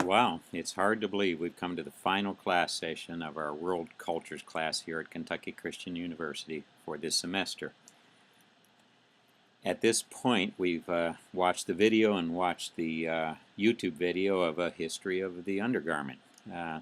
Wow, it's hard to believe we've come to the final class session of our World Cultures class here at Kentucky Christian University for this semester. At this point, we've watched the video and watched the YouTube video of a history of the undergarment. Uh,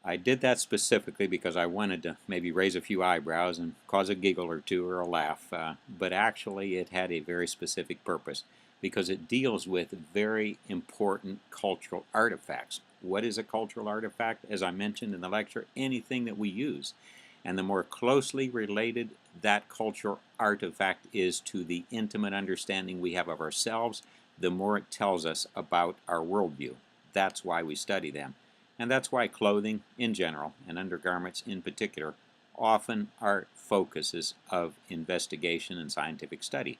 I did that specifically because I wanted to maybe raise a few eyebrows and cause a giggle or two or a laugh, but actually it had a very specific purpose because it deals with very important cultural artifacts. What is a cultural artifact? As I mentioned in the lecture, anything that we use. And the more closely related that cultural artifact is to the intimate understanding we have of ourselves, the more it tells us about our worldview. That's why we study them. And that's why clothing in general, and undergarments in particular, often are focuses of investigation and scientific study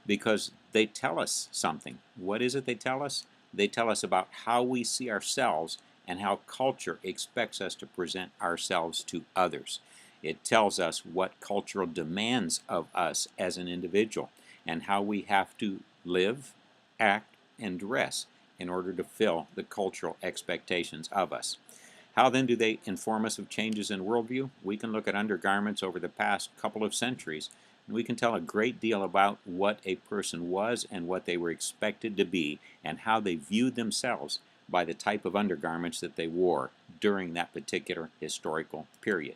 because they tell us something. What is it they tell us? They tell us about how we see ourselves and how culture expects us to present ourselves to others. It tells us what cultural demands of us as an individual and how we have to live, act, and dress in order to fill the cultural expectations of us. How then do they inform us of changes in worldview? We can look at undergarments over the past couple of centuries, and we can tell a great deal about what a person was and what they were expected to be and how they viewed themselves by the type of undergarments that they wore during that particular historical period.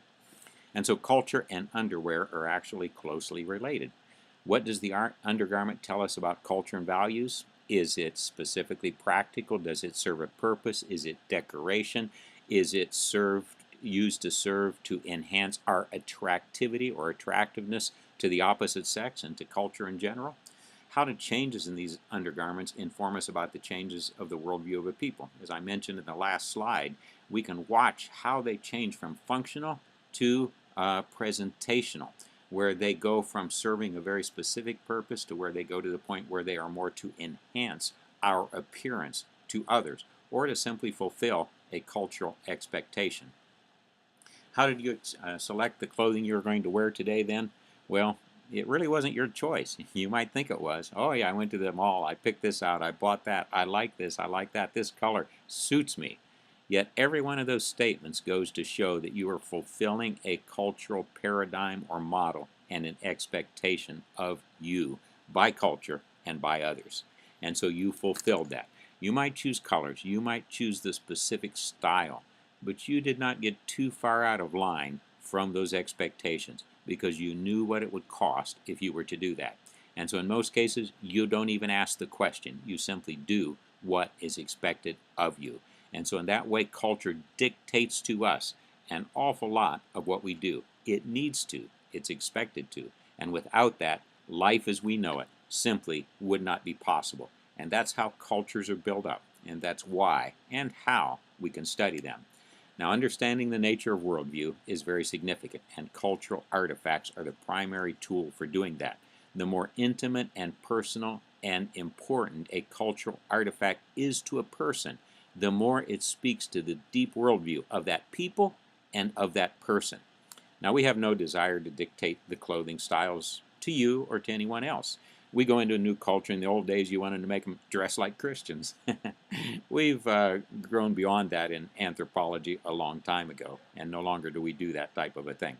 And so culture and underwear are actually closely related. What does the undergarment tell us about culture and values? Is it specifically practical? Does it serve a purpose? Is it decoration? Is it used to serve to enhance our attractivity or attractiveness to the opposite sex and to culture in general? How do changes in these undergarments inform us about the changes of the worldview of a people? As I mentioned in the last slide, we can watch how they change from functional to presentational, where they go from serving a very specific purpose to where they go to the point where they are more to enhance our appearance to others or to simply fulfill a cultural expectation. How did you select the clothing you were going to wear today then? Well, it really wasn't your choice. You might think it was. Oh yeah, I went to the mall, I picked this out, I bought that, I like this, I like that, this color suits me. Yet every one of those statements goes to show that you are fulfilling a cultural paradigm or model and an expectation of you by culture and by others. And so you fulfilled that. You might choose colors, you might choose the specific style, but you did not get too far out of line from those expectations because you knew what it would cost if you were to do that. And so in most cases, you don't even ask the question. You simply do what is expected of you. And so in that way, culture dictates to us an awful lot of what we do. It needs to. It's expected to. And without that, life as we know it simply would not be possible. And that's how cultures are built up. And that's why and how we can study them. Now, understanding the nature of worldview is very significant, and cultural artifacts are the primary tool for doing that. The more intimate and personal and important a cultural artifact is to a person, the more it speaks to the deep worldview of that people and of that person. Now, we have no desire to dictate the clothing styles to you or to anyone else. We go into a new culture. In the old days, you wanted to make them dress like Christians. We've grown beyond that in anthropology a long time ago, and no longer do we do that type of a thing.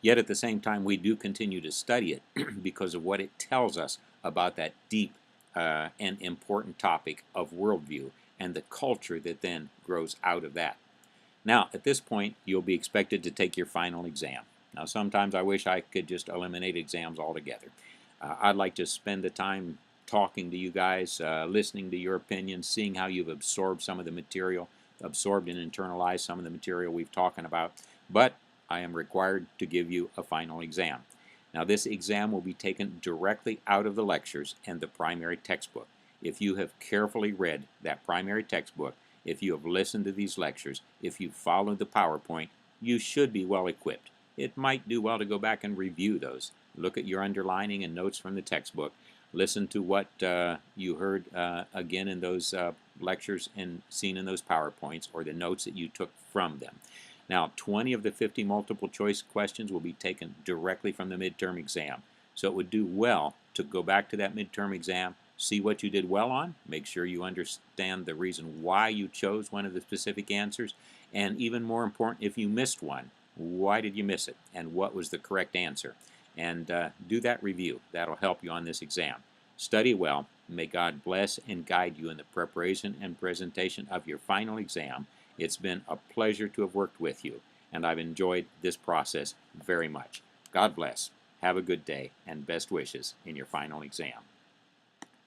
Yet at the same time, we do continue to study it because of what it tells us about that deep and important topic of worldview and the culture that then grows out of that. Now, at this point, you'll be expected to take your final exam. Now, sometimes I wish I could just eliminate exams altogether. I'd like to spend the time talking to you guys, listening to your opinions, seeing how you've absorbed some of the material, absorbed and internalized some of the material we've talking about. But I am required to give you a final exam. Now, this exam will be taken directly out of the lectures and the primary textbook. If you have carefully read that primary textbook, if you have listened to these lectures, if you followed the PowerPoint, you should be well equipped. It might do well to go back and review those. Look at your underlining and notes from the textbook. Listen to what you heard again in those lectures and seen in those PowerPoints or the notes that you took from them. Now, 20 of the 50 multiple choice questions will be taken directly from the midterm exam. So it would do well to go back to that midterm exam, see what you did well on, make sure you understand the reason why you chose one of the specific answers, and even more important, if you missed one, why did you miss it, and what was the correct answer? And do that review. That'll help you on this exam. Study well. May God bless and guide you in the preparation and presentation of your final exam. It's been a pleasure to have worked with you, and I've enjoyed this process very much. God bless. Have a good day, and best wishes in your final exam.